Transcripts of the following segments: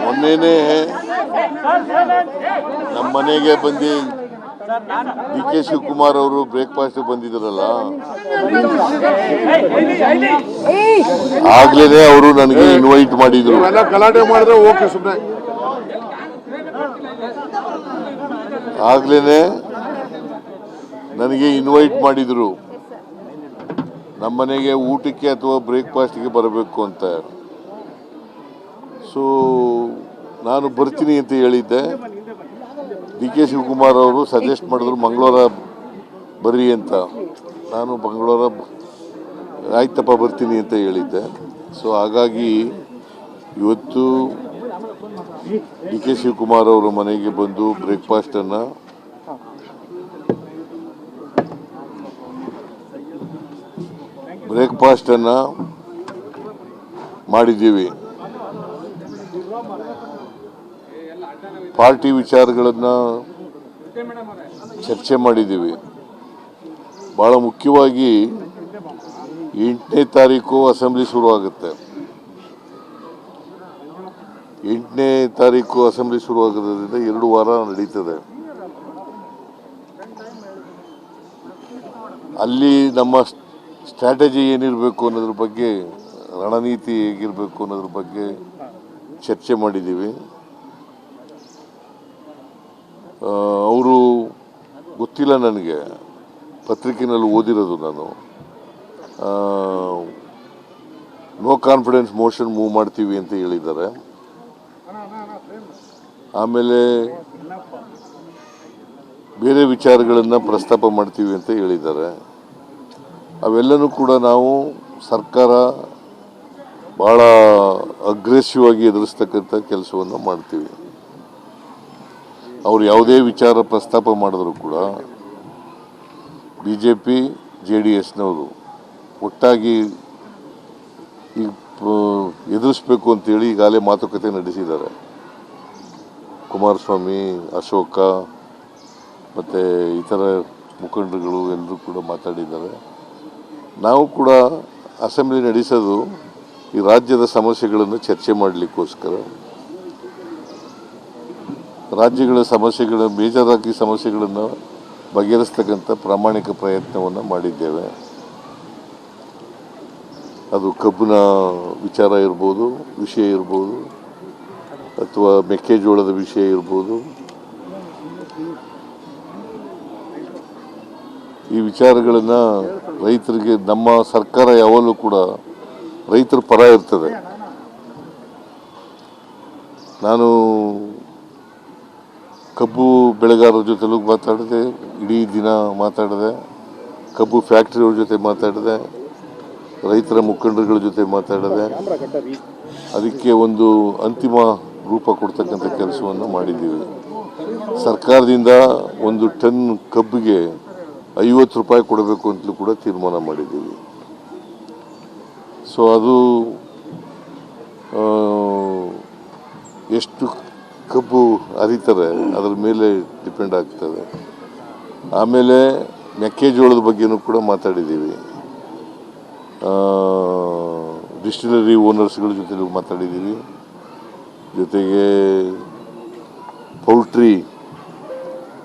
ಮೊನ್ನೆನೇ ನಮ್ಮ ಮನೆಗೆ ಬಂದು ಡಿ ಕೆ ಶಿವಕುಮಾರ್ ಅವರು ಬ್ರೇಕ್ಫಾಸ್ಟ್ ಬಂದಿದ್ರಲ್ಲ, ಆಗ್ಲೇ ಅವರು ನನಗೆ ಇನ್ವೈಟ್ ಮಾಡಿದ್ರು. ಗಲಾಟೆ ಮಾಡಿದ್ರೆ ಓಕೆ ಸುಮ್ಮನೆ. ಆಗ್ಲೇ ನನಗೆ ಇನ್ವೈಟ್ ಮಾಡಿದ್ರು ನಮ್ಮ ಮನೆಗೆ ಊಟಕ್ಕೆ ಅಥವಾ ಬ್ರೇಕ್ಫಾಸ್ಟ್ಗೆ ಬರಬೇಕು ಅಂತ. ಸೊ ನಾನು ಬರ್ತೀನಿ ಅಂತ ಹೇಳಿದ್ದೆ. ಡಿ ಕೆ ಶಿವಕುಮಾರ್ ಅವರು ಸಜೆಸ್ಟ್ ಮಾಡಿದ್ರು ಮಂಗಳವಾರ ಬರ್ರಿ ಅಂತ. ನಾನು ಮಂಗಳವಾರ ಆಯ್ತಪ್ಪ ಬರ್ತೀನಿ ಅಂತ ಹೇಳಿದ್ದೆ. ಸೊ ಹಾಗಾಗಿ ಇವತ್ತು ಡಿ ಕೆ ಶಿವಕುಮಾರ್ ಅವರ ಮನೆಗೆ ಬಂದು ಬ್ರೇಕ್ಫಾಸ್ಟನ್ನು ಮಾಡಿದ್ದೀವಿ. ಪಾರ್ಟಿ ವಿಚಾರಗಳನ್ನು ಚರ್ಚೆ ಮಾಡಿದ್ದೀವಿ. ಭಾಳ ಮುಖ್ಯವಾಗಿ 8ನೇ ತಾರೀಕು ಅಸೆಂಬ್ಲಿ ಶುರುವಾಗುತ್ತೆ. 8ನೇ ತಾರೀಕು ಅಸೆಂಬ್ಲಿ ಶುರುವಾಗೋದ್ರಿಂದ 2 ವಾರ ನಡೀತದೆ. ಅಲ್ಲಿ ನಮ್ಮ ಸ್ಟ್ರಾಟಜಿ ಏನಿರಬೇಕು ಅನ್ನೋದ್ರ ಬಗ್ಗೆ, ರಣನೀತಿ ಹೇಗಿರಬೇಕು ಅನ್ನೋದ್ರ ಬಗ್ಗೆ ಚರ್ಚೆ ಮಾಡಿದ್ದೀವಿ. ಅವರು ಗೊತ್ತಿಲ್ಲ ನನಗೆ, ಪತ್ರಿಕೆಯಲ್ಲಿ ಓದಿರೋದು ನಾನು. ನೋ ಕಾನ್ಫಿಡೆನ್ಸ್ ಮೋಷನ್ ಮೂವ್ ಮಾಡ್ತೀವಿ ಅಂತ ಹೇಳಿದ್ದಾರೆ. ಆಮೇಲೆ ಬೇರೆ ವಿಚಾರಗಳನ್ನು ಪ್ರಸ್ತಾಪ ಮಾಡ್ತೀವಿ ಅಂತ ಹೇಳಿದ್ದಾರೆ. ಅವೆಲ್ಲನೂ ಕೂಡ ನಾವು ಸರ್ಕಾರ ಭಾಳ ಅಗ್ರೆಸಿವ್ ಆಗಿ ಎದುರಿಸ್ತಕ್ಕಂಥ ಕೆಲಸವನ್ನು ಮಾಡ್ತೀವಿ. ಅವರು ಯಾವುದೇ ವಿಚಾರ ಪ್ರಸ್ತಾಪ ಮಾಡಿದ್ರು ಕೂಡ BJP JDSನವರು ಒಟ್ಟಾಗಿ ಎದುರಿಸಬೇಕು ಅಂತೇಳಿ ಈಗಾಗಲೇ ಮಾತುಕತೆ ನಡೆಸಿದ್ದಾರೆ. ಕುಮಾರಸ್ವಾಮಿ, ಅಶೋಕ ಮತ್ತು ಇತರ ಮುಖಂಡರುಗಳು ಎಲ್ಲರೂ ಕೂಡ ಮಾತಾಡಿದ್ದಾರೆ. ನಾವು ಕೂಡ ಅಸೆಂಬ್ಲಿ ನಡೆಸೋದು ಈ ರಾಜ್ಯದ ಸಮಸ್ಯೆಗಳನ್ನು ಚರ್ಚೆ ಮಾಡಲಿಕ್ಕೋಸ್ಕರ. ರಾಜ್ಯಗಳ ಬೇಜಾರಾಗಿ ಸಮಸ್ಯೆಗಳನ್ನು ಬಗೆಹರಿಸ್ತಕ್ಕಂಥ ಪ್ರಾಮಾಣಿಕ ಪ್ರಯತ್ನವನ್ನು ಮಾಡಿದ್ದೇವೆ. ಅದು ಕಬ್ಬಿನ ವಿಷಯ ಇರ್ಬೋದು, ಅಥವಾ ಮೆಕ್ಕೆಜೋಳದ ವಿಷಯ ಇರ್ಬೋದು. ಈ ವಿಚಾರಗಳನ್ನು ರೈತರಿಗೆ ನಮ್ಮ ಸರ್ಕಾರ ಯಾವಾಗಲೂ ಕೂಡ ರೈತರ ಪರ ಇರ್ತದೆ. ನಾನು ಕಬ್ಬು ಬೆಳೆಗಾರರ ಜೊತೆಲೂ ಮಾತಾಡಿದೆ, ಇಡೀ ದಿನ ಮಾತಾಡಿದೆ. ಕಬ್ಬು ಫ್ಯಾಕ್ಟ್ರಿಯವ್ರ ಜೊತೆ ಮಾತಾಡಿದೆ, ರೈತರ ಮುಖಂಡರುಗಳ ಜೊತೆ ಮಾತಾಡಿದೆ. ಅದಕ್ಕೆ ಒಂದು ಅಂತಿಮ ರೂಪ ಕೊಡ್ತಕ್ಕಂಥ ಕೆಲಸವನ್ನು ಮಾಡಿದ್ದೀವಿ. ಸರ್ಕಾರದಿಂದ 1 ಟನ್ ಕಬ್ಬಿಗೆ 50 ರೂಪಾಯಿ ಕೊಡಬೇಕು ಅಂತಲೂ ಕೂಡ ತೀರ್ಮಾನ ಮಾಡಿದ್ದೀವಿ. ಸೊ ಅದು ಎಷ್ಟು ಕಬ್ಬು ಹರಿತಾರೆ ಅದರ ಮೇಲೆ ಡಿಪೆಂಡ್ ಆಗ್ತದೆ. ಆಮೇಲೆ ಮೆಕ್ಕೆಜೋಳದ ಬಗ್ಗೆನೂ ಕೂಡ ಮಾತಾಡಿದ್ದೀವಿ. ಡಿಸ್ಟಿಲರಿ ಓನರ್ಸ್ಗಳ ಜೊತೆ ಮಾತಾಡಿದ್ದೀವಿ. ಜೊತೆಗೆ ಪೌಲ್ಟ್ರಿ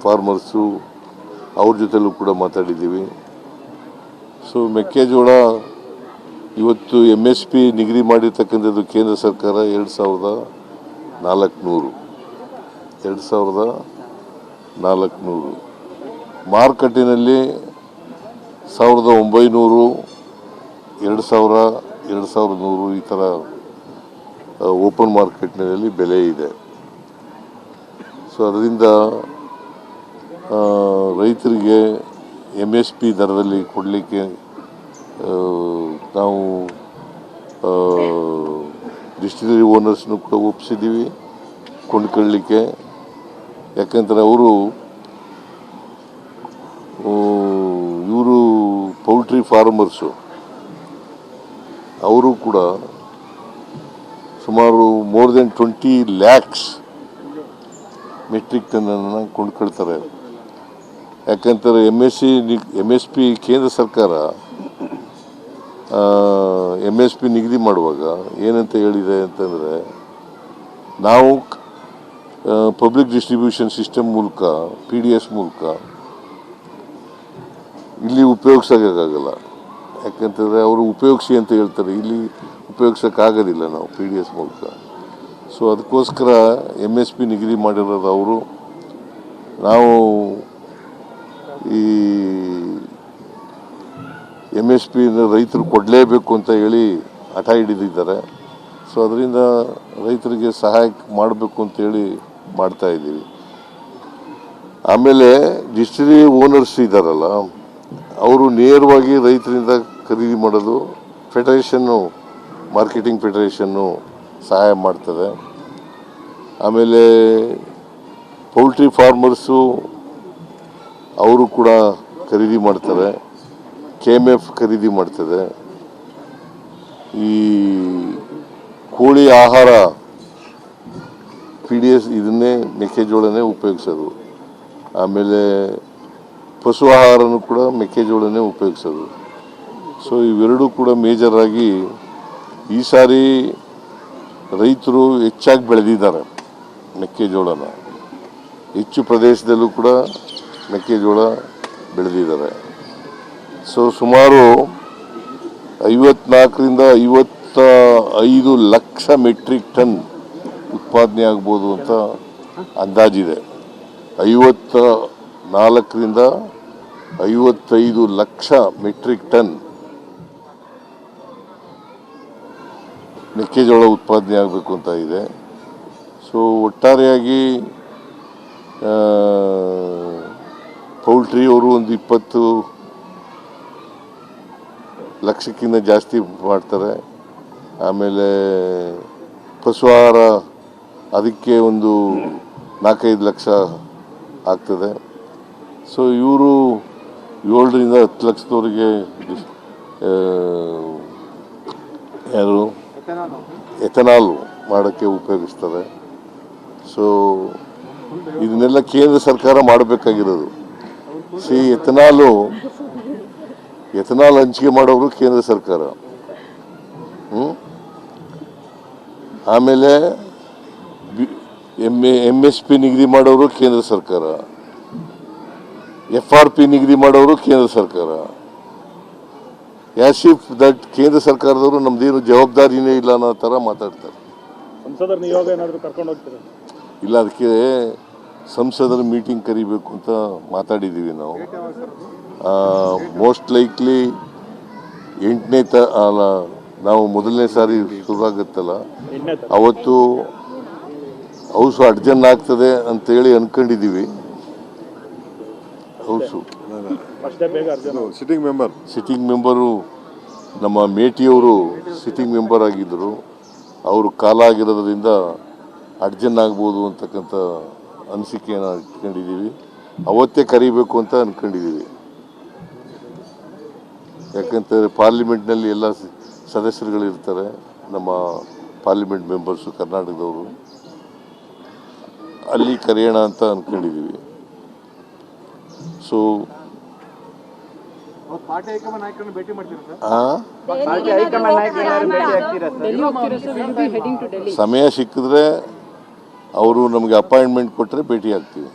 ಫಾರ್ಮರ್ಸು ಅವ್ರ ಜೊತೆಲೂ ಕೂಡ ಮಾತಾಡಿದ್ದೀವಿ. ಸೊ ಮೆಕ್ಕೆಜೋಳ ಇವತ್ತು MSP ನಿಗದಿ ಮಾಡಿರ್ತಕ್ಕಂಥದ್ದು ಕೇಂದ್ರ ಸರ್ಕಾರ 2400 ಮಾರುಕಟ್ಟೆಯಲ್ಲಿ 1900, 2000, 2100 ಈ ಥರ ಓಪನ್ ಮಾರ್ಕೆಟ್ನಲ್ಲಿ ಬೆಲೆ ಇದೆ. ಸೊ ಅದರಿಂದ ರೈತರಿಗೆ MSP ದರದಲ್ಲಿ ಕೊಡಲಿಕ್ಕೆ ನಾವು ಡಿಸ್ಟಿಲರಿ ಓನರ್ಸ್ನು ಕೂಡ ಒಪ್ಪಿಸಿದ್ದೀವಿ ಕೊಂಡ್ಕೊಳ್ಳಲಿಕ್ಕೆ. ಯಾಕಂದರೆ ಇವರು ಪೌಲ್ಟ್ರಿ ಫಾರ್ಮರ್ಸು, ಅವರು ಕೂಡ ಸುಮಾರು ಮೋರ್ ದೆನ್ 20 lakhs ಮೆಟ್ರಿಕ್ ಟನ್ನನ್ನು ಕೊಂಡ್ಕೊಳ್ತಾರೆ. ಯಾಕಂತಾರೆ MSP ಕೇಂದ್ರ ಸರ್ಕಾರ MSP ನಿಗದಿ ಮಾಡುವಾಗ ಏನಂತ ಹೇಳಿದೆ ಅಂತಂದರೆ ನಾವು ಪಬ್ಲಿಕ್ ಡಿಸ್ಟ್ರಿಬ್ಯೂಷನ್ ಸಿಸ್ಟಮ್ ಮೂಲಕ PDS ಮೂಲಕ ಇಲ್ಲಿ ಉಪಯೋಗಿಸೋಕ್ಕಾಗಲ್ಲ. ಯಾಕಂತಂದರೆ ಅವರು ಉಪಯೋಗಿಸಿ ಅಂತ ಹೇಳ್ತಾರೆ, ಇಲ್ಲಿ ಉಪಯೋಗಿಸೋಕ್ಕಾಗೋದಿಲ್ಲ ನಾವು PDS ಮೂಲಕ. ಸೊ ಅದಕ್ಕೋಸ್ಕರ MSP ನಿಗದಿ ಮಾಡಿರೋದು ಅವರು. ನಾವು ಈ MSP ರೈತರು ಕೊಡಲೇಬೇಕು ಅಂತ ಹೇಳಿ ಹಠ ಹಿಡಿದಿದ್ದಾರೆ. ಸೊ ಅದರಿಂದ ರೈತರಿಗೆ ಸಹಾಯ ಮಾಡಬೇಕು ಅಂತೇಳಿ ಮಾಡ್ತಾಯಿದ್ದೀವಿ. ಆಮೇಲೆ ಡಿಸ್ಟಿಲರಿ ಓನರ್ಸ್ ಇದ್ದಾರಲ್ಲ, ಅವರು ನೇರವಾಗಿ ರೈತರಿಂದ ಖರೀದಿ ಮಾಡೋದು. ಫೆಡರೇಷನ್ನು, ಮಾರ್ಕೆಟಿಂಗ್ ಫೆಡರೇಷನ್ನು ಸಹಾಯ ಮಾಡ್ತದೆ. ಆಮೇಲೆ ಪೌಲ್ಟ್ರಿ ಫಾರ್ಮರ್ಸು ಅವರು ಕೂಡ ಖರೀದಿ ಮಾಡ್ತಾರೆ. KMF ಖರೀದಿ ಮಾಡ್ತದೆ. ಈ ಕೋಳಿ ಆಹಾರ PDS ಇದನ್ನೇ ಮೆಕ್ಕೆಜೋಳನೇ ಉಪಯೋಗಿಸೋದು. ಆಮೇಲೆ ಪಶು ಆಹಾರನೂ ಕೂಡ ಮೆಕ್ಕೆಜೋಳನೇ ಉಪಯೋಗಿಸೋದು. ಸೊ ಇವೆರಡೂ ಕೂಡ ಮೇಜರಾಗಿ ಈ ಸಾರಿ ರೈತರು ಹೆಚ್ಚಾಗಿ ಬೆಳೆದಿದ್ದಾರೆ ಮೆಕ್ಕೆಜೋಳನ. ಹೆಚ್ಚು ಪ್ರದೇಶದಲ್ಲೂ ಕೂಡ ಮೆಕ್ಕೆಜೋಳ ಬೆಳೆದಿದ್ದಾರೆ. ಸೊ ಸುಮಾರು 54ರಿಂದ 55 ಲಕ್ಷ ಮೆಟ್ರಿಕ್ ಟನ್ ಉತ್ಪಾದನೆ ಆಗ್ಬೋದು ಅಂತ ಅಂದಾಜಿದೆ. 54ರಿಂದ 55 ಲಕ್ಷ ಮೆಟ್ರಿಕ್ ಟನ್ ಮೆಕ್ಕೆಜೋಳ ಉತ್ಪಾದನೆ ಆಗಬೇಕು ಅಂತ ಇದೆ. ಸೊ ಒಟ್ಟಾರೆಯಾಗಿ ಪೌಲ್ಟ್ರಿ ಅವರು ಒಂದು 20 ಲಕ್ಷಕ್ಕಿಂತ ಜಾಸ್ತಿ ಮಾಡ್ತಾರೆ. ಆಮೇಲೆ ಪಶು ಆಹಾರ ಅದಕ್ಕೆ ಒಂದು 4-5 ಲಕ್ಷ ಆಗ್ತದೆ. ಸೊ ಇವರು 7ರಿಂದ 10 ಲಕ್ಷದವರೆಗೆ ಯಾರು ಎಥನಾಲ್ ಮಾಡೋಕ್ಕೆ ಉಪಯೋಗಿಸ್ತಾರೆ. ಸೊ ಇದನ್ನೆಲ್ಲ ಕೇಂದ್ರ ಸರ್ಕಾರ ಮಾಡಬೇಕಾಗಿರೋದು. ಎಥನಾಲ್ ಹಂಚಿಕೆ ಮಾಡೋರು ಕೇಂದ್ರ ಸರ್ಕಾರ. ಆಮೇಲೆ MSP ನಿಗದಿ ಮಾಡೋರು ಕೇಂದ್ರ ಸರ್ಕಾರ, FRP ನಿಗದಿ ಮಾಡೋರು ಕೇಂದ್ರ ಸರ್ಕಾರ. ಆಸ್ ಇಫ್ ದಟ್ ಕೇಂದ್ರ ಸರ್ಕಾರದವರು ನಮ್ದೇನು ಜವಾಬ್ದಾರಿನೇ ಇಲ್ಲ ಅನ್ನೋ ಥರ ಮಾತಾಡ್ತಾರೆ. ಸಂಸದರ ನಿಯೋಗ ಏನಾದರೂ ಕರ್ಕೊಂಡು ಹೋಗ್ತೀರಾ? ಇಲ್ಲ, ಅದಕ್ಕೆ ಸಂಸದರ ಮೀಟಿಂಗ್ ಕರಿಬೇಕು ಅಂತ ಮಾತಾಡಿದ್ದೀವಿ ನಾವು. ಮೋಸ್ಟ್ ಲೈಕ್ಲಿ 8ನೇ ನಾವು ಮೊದಲನೇ ಸಾರಿ ಶುರುವಾಗುತ್ತಲ್ಲ ಅವತ್ತು ಹೌಸು ಅಡ್ಜನ್ ಆಗ್ತದೆ ಅಂತೇಳಿ ಅನ್ಕೊಂಡಿದ್ದೀವಿ. ಹೌಸು ಸಿಟ್ಟಿಂಗ್ ಮೆಂಬರು ನಮ್ಮ ಮೇಟಿಯವರು ಸಿಟ್ಟಿಂಗ್ ಮೆಂಬರ್ ಆಗಿದ್ದರು. ಅವರು ಕಾಲ ಆಗಿರೋದ್ರಿಂದ ಅಡ್ಜನ್ ಆಗ್ಬೋದು ಅಂತಕ್ಕಂಥ ಅನಿಸಿಕೆಯನ್ನು ಇಟ್ಕೊಂಡಿದ್ದೀವಿ. ಅವತ್ತೇ ಕರಿಬೇಕು ಅಂತ ಅಂದ್ಕೊಂಡಿದ್ದೀವಿ. ಯಾಕಂತಂದರೆ ಪಾರ್ಲಿಮೆಂಟ್ನಲ್ಲಿ ಎಲ್ಲ ಸದಸ್ಯರುಗಳಿರ್ತಾರೆ, ನಮ್ಮ ಪಾರ್ಲಿಮೆಂಟ್ ಮೆಂಬರ್ಸು ಕರ್ನಾಟಕದವರು. ಅಲ್ಲಿ ಕರೆಯೋಣ ಅಂತ ಅಂದ್ಕೊಂಡಿದ್ದೀವಿ. ಸೊ ಸಮಯ ಸಿಕ್ಕಿದ್ರೆ ಅವರು ನಮಗೆ ಅಪಾಯಿಂಟ್ಮೆಂಟ್ ಕೊಟ್ಟರೆ ಭೇಟಿ ಆಗ್ತೀವಿ.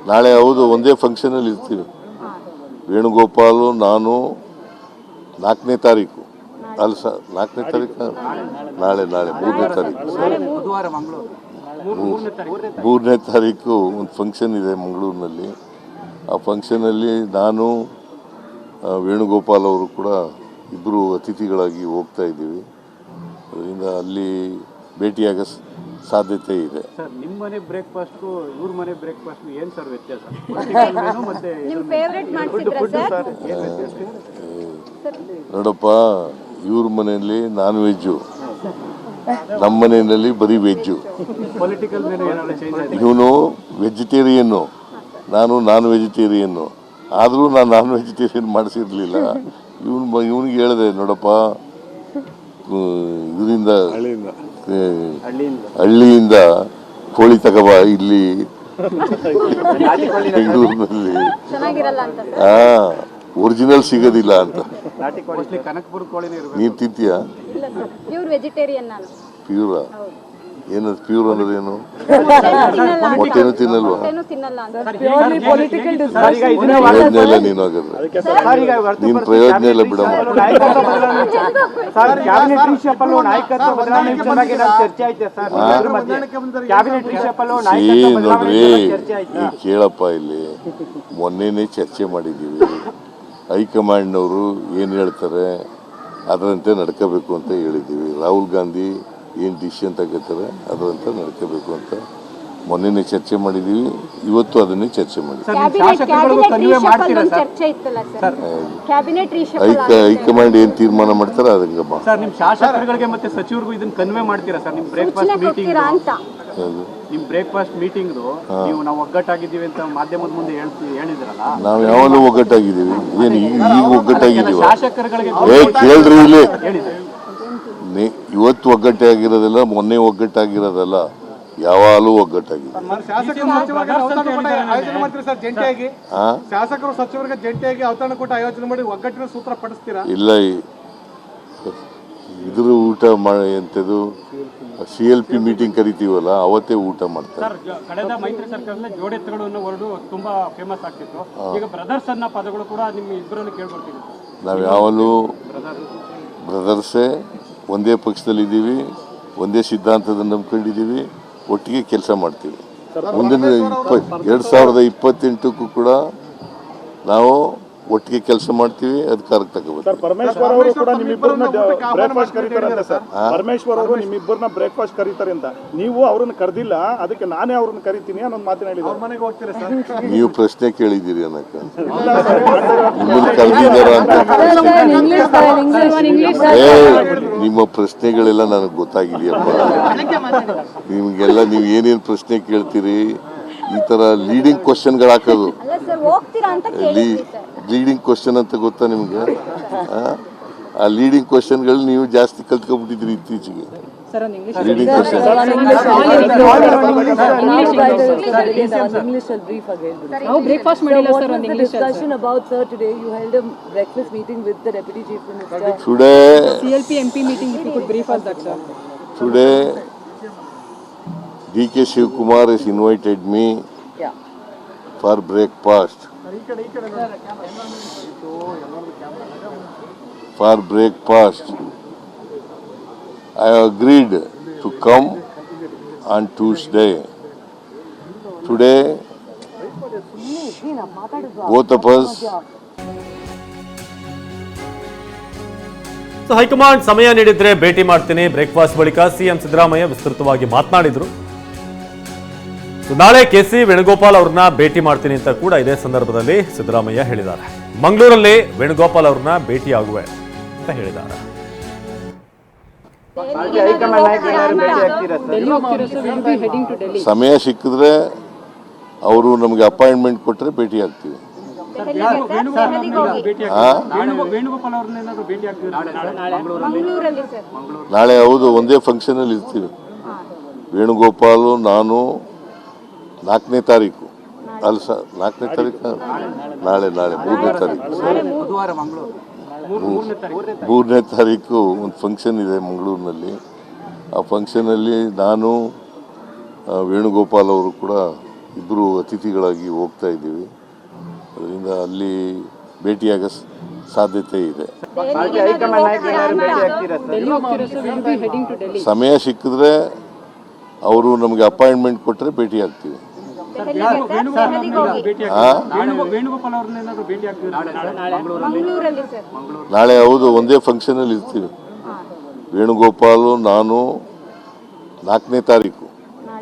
ನಾಳೆ ಹೌದು, ಒಂದೇ ಫಂಕ್ಷನಲ್ಲಿ ಇರ್ತೀವಿ. ವೇಣುಗೋಪಾಲು, ನಾನು 4ನೇ ತಾರೀಕು ಅಲ್ಲ ಸರ್, 4ನೇ ತಾರೀಕು ನಾಳೆ 3ನೇ ತಾರೀಕು 3ನೇ ತಾರೀಕು ಒಂದು ಫಂಕ್ಷನ್ ಇದೆ ಮಂಗಳೂರಿನಲ್ಲಿ. ಆ ಫಂಕ್ಷನಲ್ಲಿ ನಾನು, ವೇಣುಗೋಪಾಲ್ ಅವರು ಕೂಡ ಇಬ್ಬರು ಅತಿಥಿಗಳಾಗಿ ಹೋಗ್ತಾ ಇದ್ದೀವಿ. ಅದರಿಂದ ಅಲ್ಲಿ ಭೇಟಿಯಾಗ ಸಾಧ್ಯತೆ ಇದೆ. ಸರ್, ನಿಮ್ಮ ಮನೆ ಬ್ರೇಕ್ಫಾಸ್ಟ್ಗೂ ಇವ್ರ ಮನೆ ಬ್ರೇಕ್ಫಾಸ್ಟ್ಗೂ ಏನು ಸರ್ ವ್ಯತ್ಯಾಸ? ನೋಡಪ್ಪ, ಇವ್ರ ಮನೆಯಲ್ಲಿ ನಾನ್ ವೆಜ್ಜು, ನಮ್ಮ ಮನೆಯಲ್ಲಿ ಬರೀ ವೆಜ್ಜು. ಇವನು ವೆಜಿಟೇರಿಯನ್ನು, ನಾನು ನಾನ್ ವೆಜಿಟೇರಿಯನ್ನು. ಆದರೂ ನಾನು ನಾನ್ ವೆಜಿಟೇರಿಯನ್ ಮಾಡಿಸಿರ್ಲಿಲ್ಲ. ಇವನಿಗೆ ಹೇಳಿದೆ, ನೋಡಪ್ಪ, ಇದರಿಂದ ಹಳ್ಳಿಯಿಂದ ಕೋಳಿ ತಗೋಬ ಇಲ್ಲಿ ಬೆಂಗಳೂರಿನಲ್ಲಿ. ಒರಿಜಿನಲ್ ಸಿಗೋದಿಲ್ಲ ಅಂತ. ಮೋಸ್ಟ್ಲಿ ಕನಕಪುರ ಕೋಳಿನೇ ಇರಬೇಕು. ನೀನು ತಿಂತೀಯಾ? ಇಲ್ಲ ಸರ್, ಪ್ಯೂರ್ ವೆಜಿಟೇರಿಯನ್ ನಾನು. ಪ್ಯೂರಾ? ಏನದು ಪ್ಯೂರ್ ಅಂದ್ರೆ ಏನು? ತಿನ್ನಲ್ಲ, ಮೊಟ್ಟೆನೂ ತಿನ್ನಲ್ವಾ? ಮೊಟ್ಟೆನೂ ತಿನ್ನಲ್ಲ ಅಂತ. ಪ್ರಯೋಜನ ಇಲ್ಲ ನೀನು ಹಾಗಾದ್ರೆ. ನೀನು ಪ್ರಯೋಜನ ಇಲ್ಲ ಬಿಡಮ್ಮ. ಕ್ಯಾಬಿನೆಟ್ ರಿಷಫಲ್ ನಾಯಕತ್ವ ಬದಲಾವಣೆ ವಿಚಾರವಾಗಿ ಚರ್ಚೆ ಆಯ್ತು ಸರ್. ಕ್ಯಾಬಿನೆಟ್ ರಿಷಫಲ್ ನಾಯಕತ್ವ ನೋಡ್ರಿ, ಚರ್ಚೆ ಆಯ್ತು. ಈಗ ಕೇಳಪ್ಪ, ಇಲ್ಲಿ ಮೊನ್ನೆನೇ ಚರ್ಚೆ ಮಾಡಿದ್ದೀವಿ. ಹೈಕಮಾಂಡ್ನವರು ಏನು ಹೇಳ್ತಾರೆ ಅದರಂತೆ ನಡ್ಕೋಬೇಕು ಅಂತ ಹೇಳಿದ್ದೀವಿ. ರಾಹುಲ್ ಗಾಂಧಿ ಏನು ಡಿಸಿಷನ್ ತಗೋತಾರೆ ಅದರಂತೆ ನಡ್ಕೋಬೇಕು ಅಂತ ಮೊನ್ನೆನೇ ಚರ್ಚೆ ಮಾಡಿದ್ದೀವಿ. ಇವತ್ತು ಅದನ್ನೇ ಚರ್ಚೆ ಮಾಡಿದ್ದೀವಿ. ಚರ್ಚೆ ಇತ್ತಲ್ಲ ಸರ್, ಕ್ಯಾಬಿನೆಟ್ ರಿಷಫಲ್ ಹೈಕಮಾಂಡ್ ಏನು ತೀರ್ಮಾನ ಮಾಡ್ತಾರೆ ಅದಂಗಮ್ಮ. ಸರ್, ನಿಮ್ಮ ಶಾಸಕರುಗಳಿಗೆ ಮತ್ತೆ ಸಚಿವರಿಗೂ ಇದನ್ನ ಕನ್ವೆ ಮಾಡ್ತೀರಾ ಸರ್? ನಿಮ್ಮ ಬ್ರೇಕ್ಫಾಸ್ಟ್ ಮೀಟಿಂಗ್ ಅಂತ ನಿಮ್ಮ ಬ್ರೇಕ್ಫಾಸ್ಟ್ ಮೀಟಿಂಗ್ ನೀವು ನಾವು ಒಗ್ಗಟ್ಟಾಗಿದ್ದೀವಿ ಅಂತ ಮಾಧ್ಯಮದ ಮುಂದೆ ಹೇಳಿದ್ರಲ್ಲ, ನಾವು ಯಾವಾಗಲೂ ಒಗ್ಗಟ್ಟಾಗಿದ್ದೀವಿ. ಏನು ಈಗ ಒಗ್ಗಟ್ಟಾಗಿದ್ದೀವಿ? ಶಾಸಕರುಗಳಿಗೆ ಕೇಳ್ರಿ ಇಲ್ಲಿ, ಹೇಳಿದ್ರು. ಇವತ್ತು ಒಗ್ಗಟ್ಟಾಗಿರೋದಿಲ್ಲ, ಮೊನ್ನೆ ಒಗ್ಗಟ್ಟಾಗಿರೋದಲ್ಲ, ಯಾವಾಗಲೂ ಒಗ್ಗಟ್ಟಾಗಿದೆ. ಶಾಸಕರು ಸಚಿವರಿಗೆ ಜಂಟಿಯಾಗಿ ಔತಣಕೂಟ ಆಯೋಜನೆ ಮಾಡಿ ಒಗ್ಗಟ್ಟಿನ ಸೂತ್ರ ಪಡಿಸ್ತೀರಾ? ಇಲ್ಲ, ಇದ್ರ ಊಟ ಎಂಥದ್ದು CLP ಮೀಟಿಂಗ್ ಕರಿತೀವಲ್ಲ ಅವತ್ತೇ ಊಟ ಮಾಡ್ತಾರೆ. ಕಳೆದ ಮೈತ್ರಿ ಸರ್ಕಾರದಲ್ಲಿ ಜೋಡೆತ್ತುಗಳು ಅನ್ನೋ ವರ್ಡು ತುಂಬಾ ಫೇಮಸ್ ಆಗ್ತಿತ್ತು. ಈಗ ಬ್ರದರ್ಸ್ ಅನ್ನೋ ಪದಗಳು ಕೂಡ ನಿಮ್ಮ ಇಬ್ಬರನ್ನು ಕೇಳ್ಕೊಡ್ತೀವಿ. ನಾವು ಯಾವಾಗಲೂ ಬ್ರದರ್ಸೇ, ಒಂದೇ ಪಕ್ಷದಲ್ಲಿದ್ದೀವಿ, ಒಂದೇ ಸಿದ್ಧಾಂತದ ನಂಬ್ಕೊಂಡಿದ್ದೀವಿ, ಒಟ್ಟಿಗೆ ಕೆಲಸ ಮಾಡ್ತೀವಿ. ಮುಂದಿನ 2028ಕ್ಕೂ ಕೂಡ ನಾವು ಒಟ್ಟಿಗೆ ಕೆಲಸ ಮಾಡ್ತೀವಿ, ಅಧಿಕಾರಕ್ಕೆ ತಗೋಬೇಕು. ಪರಮೇಶ್ವರ್ ಅವರು ಕೂಡ ನಿಮ್ಮಿಬ್ಬರನ್ನ ಬ್ರೇಕ್ಫಾಸ್ಟ್ ಕರೀತಾರೆ ಅಂತ ಸರ್. ಪರಮೇಶ್ವರ್ ಅವರು ನಿಮ್ಮಿಬ್ಬರನ್ನ ಬ್ರೇಕ್ಫಾಸ್ಟ್ ಕರೀತಾರೆ ಅಂತ ನೀವು ಅವ್ರನ್ನ ಕರೆದಿಲ್ಲ, ಅದಕ್ಕೆ ನಾನೇ ಅವ್ರನ್ನ ಕರಿತೀನಿ ಅನ್ನೊಂದು ಮಾತಿನ ಹೇಳಿದ್ರು. ಮನೆಗೆ ಹೋಗ್ತೀರಾ ಸರ್? ನೀವು ಪ್ರಶ್ನೆ ಕೇಳಿದ್ದೀರಿ ಅನ್ನಕ್ಕೆ ನಿಮ್ಮನ್ನು ಕರೆದಿದ್ದಾರ ಅಂತ. ನಿಮ್ಮ ಪ್ರಶ್ನೆಗಳೆಲ್ಲ ನನಗೆ ಗೊತ್ತಾಗಿದೆಯಪ್ಪ. ನಿಮಗೆಲ್ಲ ನೀವು ಏನೇನು ಪ್ರಶ್ನೆ ಕೇಳ್ತೀರಿ, ಈ ತರ ಲೀಡಿಂಗ್ ಕ್ವಶನ್ಗಳು ಹಾಕೋದು. ಅಲ್ಲ ಸರ್, ಹೋಗ್ತೀರಾ ಅಂತ ಕೇಳಿದ್ವಿ ಸರ್. ಲೀಡಿಂಗ್ ಕ್ವಶನ್ ಅಂತ ಗೊತ್ತಾ ನಿಮ್ಗೆ? ಆ ಲೀಡಿಂಗ್ ಕ್ವಶನ್ಗಳು ನೀವು ಜಾಸ್ತಿ ಕಲ್ತ್ಕೊಂಡ್ಬಿಟ್ಟಿದ್ರಿ ಇತ್ತೀಚೆಗೆ. ಲೀಡಿಂಗ್ ಕ್ವಶನ್ Now breakfast ಮಾಡಿಲ್ಲ ಸರ್. ಒಂದು English discussion about sir today you held a breakfast meeting with the deputy chief minister. Today CLP MP meeting, if you could brief us that sir. Today DK Shivkumar has invited me for breakfast. For breakfast, I agreed to come on Tuesday. Today, both of us. High command ಸಮಯ ನೀಡಿದ್ರೆ ಭೇಟಿ ಮಾಡ್ತೀನಿ. Breakfast ಬಳಿಕ CM Siddaramaiah ವಿಸ್ತೃತವಾಗಿ ಮಾತನಾಡಿದ್ರು. ನಾಳೆ KC Venugopal ಅವ್ರನ್ನ ಭೇಟಿ ಮಾಡ್ತೀನಿ ಅಂತ ಕೂಡ ಇದೇ ಸಂದರ್ಭದಲ್ಲಿ ಸಿದ್ದರಾಮಯ್ಯ ಹೇಳಿದ್ದಾರೆ. ಮಂಗಳೂರಲ್ಲಿ ವೇಣುಗೋಪಾಲ್ ಅವ್ರನ್ನ ಭೇಟಿಯಾಗುವೆ ಅಂತ ಹೇಳಿದ್ದಾರೆ. ಸಮಯ ಸಿಕ್ಕಿದ್ರೆ ಅವರು ನಮಗೆ ಅಪಾಯಿಂಟ್ಮೆಂಟ್ ಕೊಟ್ಟರೆ ಭೇಟಿ ಆಗ್ತೀವಿ. ವೇಣುಗೋಪಾಲ್ ಅವ್ರನ್ನ ಏನಾದ್ರು ಭೇಟಿ ಮಂಗಳೂರಲ್ಲಿ ಸರ್. ನಾಳೆ ಹೌದು, ಒಂದೇ ಫಂಕ್ಷನ್ ಅಲ್ಲಿ ಇರ್ತೀವಿ. ವೇಣುಗೋಪಾಲು, ನಾನು 4ನೇ ತಾರೀಕು ಅಲ್ಲ ಸರ್, 4ನೇ ತಾರೀಕು ನಾಳೆ 3ನೇ ತಾರೀಕು 3ನೇ ತಾರೀಕು ಒಂದು ಫಂಕ್ಷನ್ ಇದೆ ಮಂಗಳೂರಿನಲ್ಲಿ. ಆ ಫಂಕ್ಷನಲ್ಲಿ ನಾನು ವೇಣುಗೋಪಾಲ್ ಅವರು ಕೂಡ ಇಬ್ಬರು ಅತಿಥಿಗಳಾಗಿ ಹೋಗ್ತಾ ಇದ್ದೀವಿ. ಅದರಿಂದ ಅಲ್ಲಿ ಭೇಟಿಯಾಗೋ ಸಾಧ್ಯತೆ ಇದೆ. ಸಮಯ ಸಿಕ್ಕಿದ್ರೆ ಅವರು ನಮಗೆ ಅಪಾಯಿಂಟ್ಮೆಂಟ್ ಕೊಟ್ಟರೆ ಭೇಟಿ ಆಗ್ತೀವಿ. ವೇಣುಗೋಪಾಲ್ ಅವ್ರನ್ನ ಏನಾದ್ರು ಭೇಟಿ ಮಂಗಳೂರಲ್ಲಿ ಸರ್. ನಾಳೆ ಹೌದು, ಒಂದೇ ಫಂಕ್ಷನ್ ಅಲ್ಲಿ ಇರ್ತೀವಿ. ವೇಣುಗೋಪಾಲು, ನಾನು 4ನೇ ತಾರೀಕು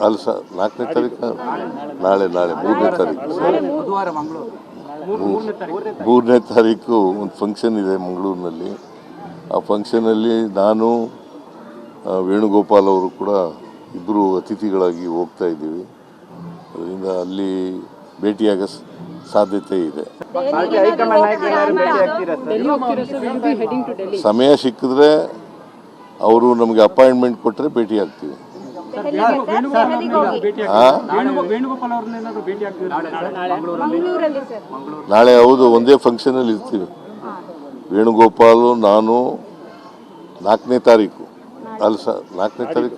ಅಲ್ಲ ಸರ್, 4ನೇ ತಾರೀಕು ನಾಳೆ 3ನೇ ತಾರೀಕು 3ನೇ ತಾರೀಕು ಒಂದು ಫಂಕ್ಷನ್ ಇದೆ ಮಂಗಳೂರಿನಲ್ಲಿ. ಆ ಫಂಕ್ಷನಲ್ಲಿ ನಾನು ವೇಣುಗೋಪಾಲ್ ಅವರು ಕೂಡ ಇಬ್ಬರು ಅತಿಥಿಗಳಾಗಿ ಹೋಗ್ತಾ ಇದ್ದೀವಿ. ಅದರಿಂದ ಅಲ್ಲಿ ಭೇಟಿಯಾಗೋ ಸಾಧ್ಯತೆ ಇದೆ. ಸಮಯ ಸಿಕ್ಕಿದ್ರೆ ಅವರು ನಮಗೆ ಅಪಾಯಿಂಟ್ಮೆಂಟ್ ಕೊಟ್ಟರೆ ಭೇಟಿ ಆಗ್ತೀವಿ. ದೆಹಲಿಗೆ ಹೋಗಿ ವೇಣುಗೋಪಾಲ್ ಅವ್ರನ್ನ ಏನಾದ್ರು ಭೇಟಿ ಆಗ್ತಿದ್ದಾರೆ ಮಂಗಳೂರಲ್ಲಿ ಸರ್. ನಾಳೆ ಹೌದು ಒಂದೇ ಫಂಕ್ಷನಲ್ಲಿ ಇರ್ತೀವಿ. ವೇಣುಗೋಪಾಲು ನಾನು 4ನೇ ತಾರೀಕು ಅಲ್ಲ ಸರ್ 4ನೇ ತಾರೀಕು.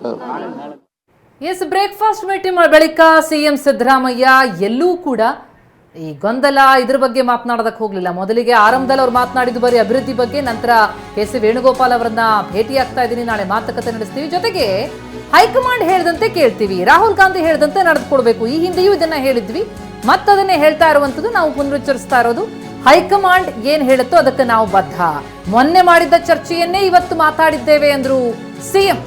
ಎಸ್, ಬ್ರೇಕ್ಫಾಸ್ಟ್ ಮೀಟಿಂಗ್ ಬಳಿಕ ಸಿಎಂ ಸಿದ್ದರಾಮಯ್ಯ ಎಲ್ಲೂ ಕೂಡ ಈ ಗೊಂದಲ ಇದ್ರ ಬಗ್ಗೆ ಮಾತನಾಡೋದಕ್ಕೆ ಹೋಗ್ಲಿಲ್ಲ. ಮೊದಲಿಗೆ ಆರಂಭದಲ್ಲಿ ಅವ್ರು ಮಾತನಾಡಿದ್ದು ಬರೀ ಅಭಿವೃದ್ಧಿ ಬಗ್ಗೆ, ನಂತರ ಕೆ.ಸಿ. ವೇಣುಗೋಪಾಲ್ ಅವರನ್ನ ಭೇಟಿ ಆಗ್ತಾ ಇದ್ದೀನಿ, ನಾಳೆ ಮಾತುಕತೆ ನಡೆಸ್ತೀವಿ, ಜೊತೆಗೆ ಹೈಕಮಾಂಡ್ ಹೇಳಿದಂತೆ ಕೇಳ್ತೀವಿ, ರಾಹುಲ್ ಗಾಂಧಿ ಹೇಳಿದಂತೆ ನಡೆದುಕೊಡ್ಬೇಕು, ಈ ಹಿಂದೆಯೂ ಇದನ್ನ ಹೇಳಿದ್ವಿ, ಮತ್ತದನ್ನೇ ಹೇಳ್ತಾ ಇರುವಂತದ್ದು, ನಾವು ಪುನರುಚ್ಚರಿಸ್ತಾ ಇರೋದು, ಹೈಕಮಾಂಡ್ ಏನ್ ಹೇಳುತ್ತೋ ಅದಕ್ಕೆ ನಾವು ಬದ್ಧ. ಮೊನ್ನೆ ಮಾಡಿದ್ದ ಚರ್ಚೆಯನ್ನೇ ಇವತ್ತು ಮಾತಾಡಿದ್ದೇವೆ ಅಂದ್ರು ಸಿಎಂ.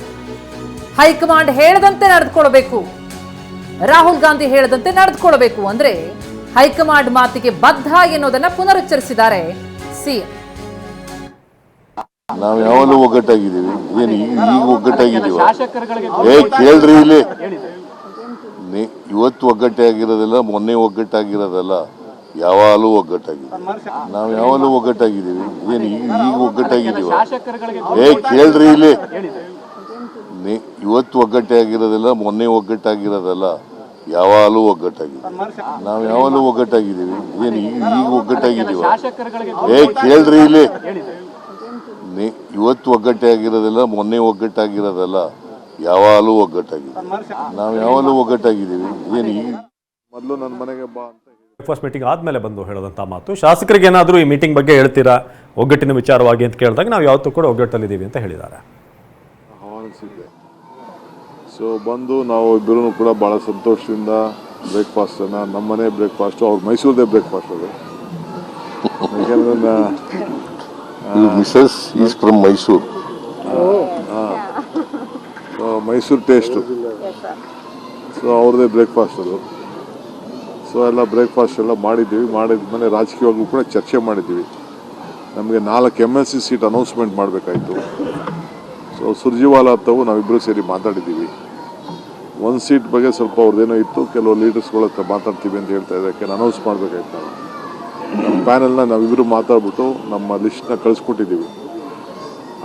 ಹೈಕಮಾಂಡ್ ಹೇಳದಂತೆ ನಡೆದುಕೊಳ್ಬೇಕು, ರಾಹುಲ್ ಗಾಂಧಿ ಹೇಳದಂತೆ ನಡೆದುಕೊಳ್ಬೇಕು ಅಂದ್ರೆ ಹೈಕಮಾಂಡ್ ಮಾತಿಗೆ ಬದ್ಧ ಎನ್ನುವುದನ್ನ ಪುನರುಚ್ಚರಿಸಿದ್ದಾರೆ ಸಿಎಂ. ನಾವು ಯಾವಾಗಲೂ ಒಗ್ಗಟ್ಟಾಗಿದ್ದೀವಿ. ಏನು ಈಗ ಒಗ್ಗಟ್ಟಾಗಿದ್ದೀವ? ಶಾಸಕರುಗಳಿಗೆ ಕೇಳ್ರಿ ಇಲ್ಲಿ. ಇವತ್ತು ಒಗ್ಗಟ್ಟಾಗಿರೋದಿಲ್ಲ, ಮೊನ್ನೆ ಒಗ್ಗಟ್ಟಾಗಿರೋದಲ್ಲ, ಯಾವಾಗಲೂ ಒಗ್ಗಟ್ಟಾಗಿದ್ದೀವಿ. ನಾವು ಯಾವಾಗಲೂ ಒಗ್ಗಟ್ಟಾಗಿದ್ದೀವಿ. ಏನು ಈಗ ಒಗ್ಗಟ್ಟಾಗಿದ್ದೀವ? ಕೇಳ್ರಿ ಇಲ್ಲಿ. ಇವತ್ತು ಒಗ್ಗಟ್ಟಾಗಿರೋದಿಲ್ಲ, ಮೊನ್ನೆ ಒಗ್ಗಟ್ಟಾಗಿರೋದಲ್ಲ, ಯಾವಾಗಲೂ ಒಗ್ಗಟ್ಟಾಗಿದ್ದೀವಿ. ನಾವು ಯಾವಾಗಲೂ ಒಗ್ಗಟ್ಟಾಗಿದ್ದೀವಿ. ಏನು ಈಗ ಒಗ್ಗಟ್ಟಾಗಿದ್ದೀವ? ಕೇಳ್ರಿ ಇಲ್ಲಿ. ಇವತ್ತು ಒಗ್ಗಟ್ಟಾಗಿರೋದಿಲ್ಲ, ಮೊನ್ನೆ ಒಗ್ಗಟ್ಟಾಗಿರೋದಲ್ಲ, ಯಾವಾಗಲೂ ಒಗ್ಗಟ್ಟಾಗಿದ್ದೀವಿ. ನಾವು ಯಾವಾಗಲೂ ಒಗ್ಗಟ್ಟಾಗಿದ್ದೀವಿ. ಏನು ಈಗ ಮೊದಲು ನನ್ನ ಮನೆಗೆ ಬಾ ಅಂತ ಬ್ರೇಕ್ಫಾಸ್ಟ್ ಮೀಟಿಂಗ್ ಆದಮೇಲೆ ಬಂದು ಹೇಳೋದಂಥ ಮಾತು. ಶಾಸಕರಿಗೆ ಏನಾದರೂ ಈ ಮೀಟಿಂಗ್ ಬಗ್ಗೆ ಹೇಳ್ತೀರಾ ಒಗ್ಗಟ್ಟಿನ ವಿಚಾರವಾಗಿ ಅಂತ ಕೇಳಿದಾಗ ನಾವು ಯಾವತ್ತೂ ಕೂಡ ಒಗ್ಗಟ್ಟಲ್ಲಿದ್ದೀವಿ ಅಂತ ಹೇಳಿದ್ದಾರೆ. ಆಹ್ವಾನಿಸಿದ್ದೆ. ಸೊ ಬಂದು ನಾವು ಇಬ್ಬರೂ ಕೂಡ ಭಾಳ ಸಂತೋಷದಿಂದ ಬ್ರೇಕ್ಫಾಸ್ಟನ್ನು, ನಮ್ಮನೆ ಬ್ರೇಕ್ಫಾಸ್ಟು, ಅವ್ರು ಮೈಸೂರದೇ ಬ್ರೇಕ್ಫಾಸ್ಟ್ ಅದು. ಯಾಕೆಂದ್ರೆ Mrs is from Mysuru, Mysuru taste. So ಅವ್ರದ್ದೇ ಬ್ರೇಕ್ಫಾಸ್ಟ್ ಅದು. ಸೊ ಎಲ್ಲ ಬ್ರೇಕ್ಫಾಸ್ಟ್ ಎಲ್ಲ ಮಾಡಿದ್ದೀವಿ. ಮಾಡಿದ್ಮೇಲೆ ರಾಜಕೀಯವಾಗೂ ಕೂಡ ಚರ್ಚೆ ಮಾಡಿದ್ದೀವಿ. ನಮಗೆ 4 MLC seat announcement ಮಾಡಬೇಕಾಯಿತು. So Surjewala ಹತ್ತವು ನಾವಿಬ್ಬರು ಸೇರಿ ಮಾತಾಡಿದ್ದೀವಿ. 1 ಸೀಟ್ ಬಗ್ಗೆ ಸ್ವಲ್ಪ ಅವ್ರದ್ದೇನೋ ಇತ್ತು, ಕೆಲವು ಲೀಡರ್ಸ್ಗಳ ಹತ್ರ ಮಾತಾಡ್ತೀವಿ ಅಂತ ಹೇಳ್ತಾ ಇದ್ದಕ್ಕೆ ಅನೌನ್ಸ್ ಮಾಡಬೇಕಾಯ್ತು. ನಾವು ನಮ್ಮ ಪ್ಯಾನಲ್ನ ನಾವಿಬ್ಬರು ಮಾತಾಡ್ಬಿಟ್ಟು ನಮ್ಮ ಲಿಸ್ಟ್ನ ಕಳಿಸ್ಕೊಟ್ಟಿದ್ದೀವಿ.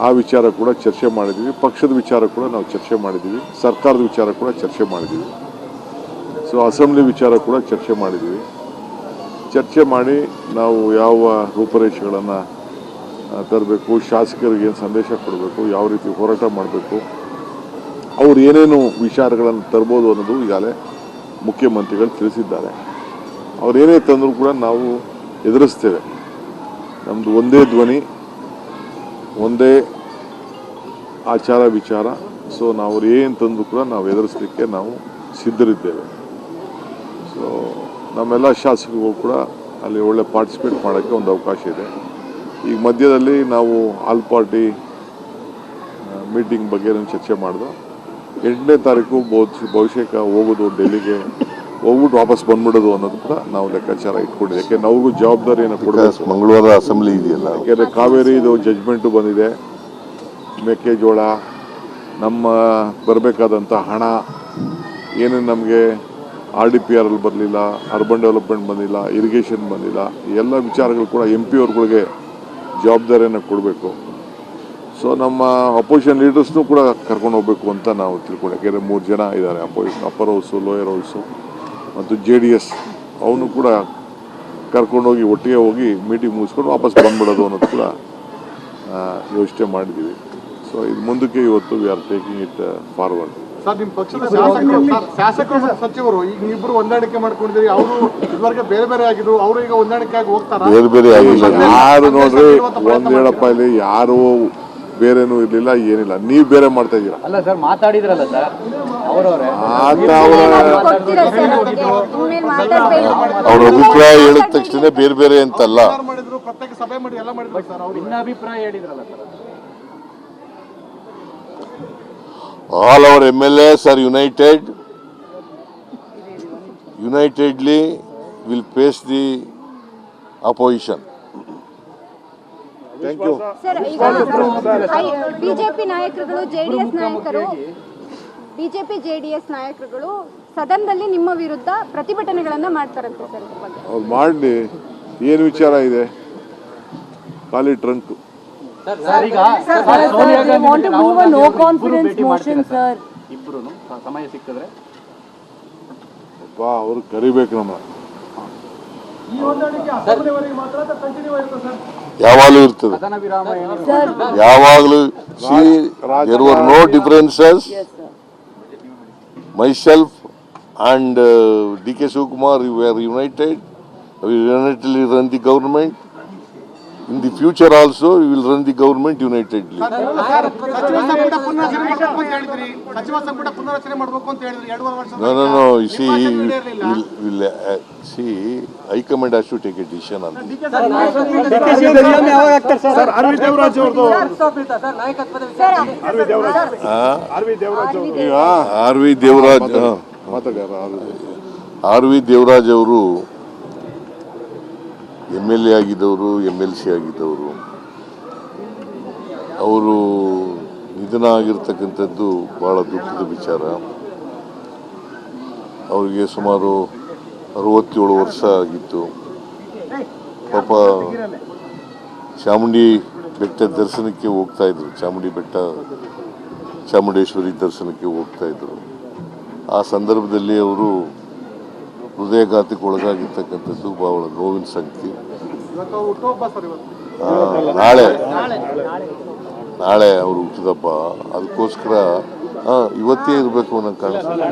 ಆ ವಿಚಾರ ಕೂಡ ಚರ್ಚೆ ಮಾಡಿದ್ದೀವಿ. ಪಕ್ಷದ ವಿಚಾರ ಕೂಡ ನಾವು ಚರ್ಚೆ ಮಾಡಿದ್ದೀವಿ. ಸರ್ಕಾರದ ವಿಚಾರ ಕೂಡ ಚರ್ಚೆ ಮಾಡಿದ್ದೀವಿ. ಸೊ ಅಸೆಂಬ್ಲಿ ವಿಚಾರ ಕೂಡ ಚರ್ಚೆ ಮಾಡಿದ್ದೀವಿ. ಚರ್ಚೆ ಮಾಡಿ ನಾವು ಯಾವ ರೂಪರೇಷೆಗಳನ್ನು ತರಬೇಕು, ಶಾಸಕರಿಗೆ ಏನು ಸಂದೇಶ ಕೊಡಬೇಕು, ಯಾವ ರೀತಿ ಹೋರಾಟ ಮಾಡಬೇಕು, ಅವ್ರು ಏನೇನು ವಿಚಾರಗಳನ್ನು ತರ್ಬೋದು ಅನ್ನೋದು ಈಗಾಗಲೇ ಮುಖ್ಯಮಂತ್ರಿಗಳು ತಿಳಿಸಿದ್ದಾರೆ. ಅವ್ರು ಏನೇ ತಂದರೂ ಕೂಡ ನಾವು ಎದುರಿಸ್ತೇವೆ. ನಮ್ಮದು ಒಂದೇ ಧ್ವನಿ, ಒಂದೇ ಆಚಾರ ವಿಚಾರ. ಸೊ ನಾವು ಅವ್ರು ಏನು ತಂದರೂ ಕೂಡ ನಾವು ಎದುರಿಸಲಿಕ್ಕೆ ನಾವು ಸಿದ್ಧರಿದ್ದೇವೆ. ಸೊ ನಮ್ಮೆಲ್ಲ ಶಾಸಕರಿಗೂ ಕೂಡ ಅಲ್ಲಿ ಒಳ್ಳೆ ಪಾರ್ಟಿಸಿಪೇಟ್ ಮಾಡೋಕ್ಕೆ ಒಂದು ಅವಕಾಶ ಇದೆ. ಈಗ ಮಧ್ಯದಲ್ಲಿ ನಾವು ಆಲ್ ಪಾರ್ಟಿ ಮೀಟಿಂಗ್ ಬಗ್ಗೆ ಚರ್ಚೆ ಮಾಡಿದ್ವು. 8ನೇ ತಾರೀಕು ಬಹುಶಃ ಹೋಗೋದು, ಡೆಲ್ಲಿಗೆ ಹೋಗ್ಬಿಟ್ಟು ವಾಪಸ್ ಬಂದ್ಬಿಡೋದು ಅನ್ನೋದು ಕೂಡ ನಾವು ಲೆಕ್ಕಾಚಾರ ಇಟ್ಕೊಂಡಿದ್ದೆ. ಯಾಕೆ ನಾವು ಜವಾಬ್ದಾರಿಯನ್ನು ಕೊಡಬೇಕು. ಮಂಗಳವಾರ ಅಸೆಂಬ್ಲಿ ಇದೆಯಲ್ಲ, ಯಾಕೆಂದರೆ ಕಾವೇರಿ ಇದು ಜಜ್ಮೆಂಟು ಬಂದಿದೆ. ಮೆಕ್ಕೆಜೋಳ, ನಮ್ಮ ಬರಬೇಕಾದಂಥ ಹಣ ಏನೇನು ನಮಗೆ RDPR ಅಲ್ಲಿ ಬರಲಿಲ್ಲ, ಅರ್ಬನ್ ಡೆವಲಪ್ಮೆಂಟ್ ಬಂದಿಲ್ಲ, ಇರಿಗೇಷನ್ ಬಂದಿಲ್ಲ, ಎಲ್ಲ ವಿಚಾರಗಳು ಕೂಡ MP ಅವ್ರುಗಳಿಗೆ ಜವಾಬ್ದಾರಿಯನ್ನು ಕೊಡಬೇಕು. ಸೊ ನಮ್ಮ ಅಪೋಸಿಷನ್ ಲೀಡರ್ಸ್ನೂ ಕೂಡ ಕರ್ಕೊಂಡು ಹೋಗಬೇಕು ಅಂತ ನಾವು ತಿಳ್ಕೊಂಡು, ಯಾಕೆಂದರೆ 3 ಜನ ಇದ್ದಾರೆ opposition, upper house, lower house ಮತ್ತು JDS. ಅವನು ಕೂಡ ಕರ್ಕೊಂಡೋಗಿ ಒಟ್ಟಿಗೆ ಹೋಗಿ ಮೀಟಿಂಗ್ ಮುಗಿಸ್ಕೊಂಡು ವಾಪಸ್ ಬಂದ್ಬಿಡೋದು ಅನ್ನೋದು ಕೂಡ ಯೋಚನೆ ಮಾಡಿದ್ದೀವಿ. ಸೊ ಇದು ಮುಂದಕ್ಕೆ ಇವತ್ತು we are taking it forward. Sir, ನಿಮ್ಮ ಪಕ್ಷದ ಶಾಸಕರು ಮತ್ತು ಸಚಿವರು ಈಗ ನೀವಿಬ್ಬರು ಹೊಂದಾಣಿಕೆ ಮಾಡ್ಕೊಂಡಿದ್ದೀರಿ. ಅವರು ಇದುವರೆಗೆ ಬೇರೆ ಬೇರೆ ಆಗಿದ್ರು, ಅವರು ಈಗ ಹೊಂದಾಣಿಕೆ ಆಗಿ ಹೋಗ್ತಾರ? ಬೇರೆ ಬೇರೆ ಆಗಿಲ್ಲ. ಯಾರು ನೋಡ್ರಿ, ಒಂದು ಹೇಳಪ್ಪ, ಇಲ್ಲಿ ಯಾರು ಬೇರೆನೂ ಇರಲಿಲ್ಲ, ಏನಿಲ್ಲ. ನೀವು ಬೇರೆ ಮಾಡ್ತಾ ಇದ್ದೀರಾ. ಅಲ್ಲ ಸರ್, ಮಾತಾಡಿದ್ರಲ್ಲ ಸರ್ ಅವರವರೇ, ಅವ್ರ ಅಭಿಪ್ರಾಯ ಹೇಳಿದ ತಕ್ಷಣ ಬೇರೆ ಬೇರೆ ಅಂತಲ್ಲ. ಮಾಡಿದ್ರು, ಪ್ರತ್ಯೇಕ ಸಭೆ ಮಾಡಿ ಎಲ್ಲ ಮಾಡಿದ್ರು ಸರ್. ಅವರು ಭಿನ್ನ ಅಭಿಪ್ರಾಯ ಹೇಳಿದ್ರಲ್ಲ sir. All our MLAs are united. Unitedly will face the opposition. Thank you. Sir, ಈಗ ಬಿಜೆಪಿ ನಾಯಕರುಗಳು, JDS ನಾಯಕರುಗಳು ಸದನದಲ್ಲಿ ನಿಮ್ಮ ವಿರುದ್ಧ ಪ್ರತಿಭಟನೆಗಳನ್ನ ಮಾಡ್ತಾರಂತೆ ಸರ್. ಅವ್ರು ಮಾಡಲಿ, ಏನು ವಿಚಾರ ಇದೆ? ಖಾಲಿ trunk. They want to move a no confidence motion, sir. ಇಬ್ರು ಸಮಯ ಸಿಕ್ಕಿದ್ರೆ ಅವ್ರು ಕರಿಬೇಕು ನಮ್ಮ ಯಾವಾಗಲೂ ಇರ್ತದೆ, ಸದನ ವಿರಾಮ ಯಾವಾಗಲೂ. There were no differences. Myself and D.K. Shivakumar, we were united. We unitedly run the government. In the future also, we will run the government unitedly. ಸಚಿವ ಸಂಪುಟ ಪುನರಚನೆ ಮಾಡಬೇಕು ಅಂತ ಹೇಳಿದ್ರಿ 2.5 ವರ್ಷ. No. You see, High Command has to take a decision on this. R V Devaraj ಅವರು MLA ಆಗಿದ್ದವರು, MLC ಆಗಿದ್ದವರು. ಅವರು ನಿಧನ ಆಗಿರ್ತಕ್ಕಂಥದ್ದು ಬಹಳ ದುಃಖದ ವಿಚಾರ. ಅವರಿಗೆ ಸುಮಾರು 67 ವರ್ಷ ಆಗಿತ್ತು. ಪಾಪ ಚಾಮುಂಡಿ ಬೆಟ್ಟ ದರ್ಶನಕ್ಕೆ ಹೋಗ್ತಾ ಇದ್ರು, ಚಾಮುಂಡಿ ಬೆಟ್ಟ ಚಾಮುಂಡೇಶ್ವರಿ ದರ್ಶನಕ್ಕೆ ಹೋಗ್ತಾ ಇದ್ರು. ಆ ಸಂದರ್ಭದಲ್ಲಿ ಅವರು ಹೃದಯಘಾತಕ್ಕೆ ಒಳಗಾಗಿರ್ತಕ್ಕಂಥದ್ದು ಬಹಳ ನೋವಿನ ಸಂಗತಿ. ನಾಳೆ ಅವರು ಹುಟ್ಟಿದಬ್ಬ, ಅದಕ್ಕೋಸ್ಕರ ಇವತ್ತೇ ಇರಬೇಕು ನಂಗೆ ಕಾಣಿಸ್ತದೆ.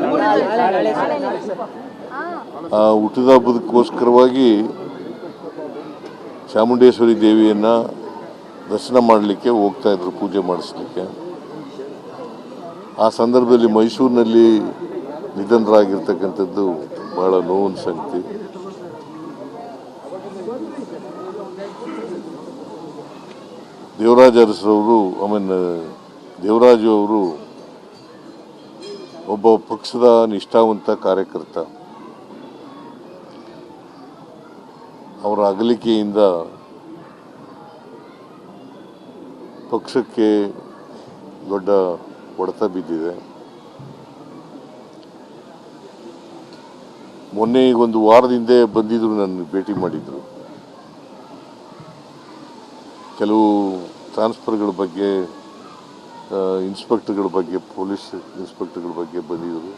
ಆ ಹುಟ್ಟಿದ ಹಬ್ಬದಕ್ಕೋಸ್ಕರವಾಗಿ ಚಾಮುಂಡೇಶ್ವರಿ ದೇವಿಯನ್ನ ದರ್ಶನ ಮಾಡಲಿಕ್ಕೆ ಹೋಗ್ತಾ ಇದ್ರು, ಪೂಜೆ ಮಾಡಿಸ್ಲಿಕ್ಕೆ. ಆ ಸಂದರ್ಭದಲ್ಲಿ ಮೈಸೂರಿನಲ್ಲಿ ನಿಧನರಾಗಿರ್ತಕ್ಕಂಥದ್ದು ಬಹಳ ನೋವಿನ ಸಂಗತಿ. ದೇವರಾಜ ಅರಸರವರು, ದೇವರಾಜು ಅವರು ಒಬ್ಬ ಪಕ್ಷದ ನಿಷ್ಠಾವಂತ ಕಾರ್ಯಕರ್ತ. ಅವರ ಅಗಲಿಕೆಯಿಂದ ಪಕ್ಷಕ್ಕೆ ದೊಡ್ಡ ಹೊಡೆತ ಬಿದ್ದಿದೆ. ಮೊನ್ನೆ ಈಗ ಒಂದು ವಾರದ ಹಿಂದೆ ಬಂದಿದ್ರು, ನನ್ನ ಭೇಟಿ ಮಾಡಿದ್ರು. ಕೆಲವು ಟ್ರಾನ್ಸ್ಫರ್ಗಳ ಬಗ್ಗೆ, ಇನ್ಸ್ಪೆಕ್ಟರ್ಗಳ ಬಗ್ಗೆ, ಪೊಲೀಸ್ ಇನ್ಸ್ಪೆಕ್ಟರ್ಗಳ ಬಗ್ಗೆ ಬಂದಿದ್ರು.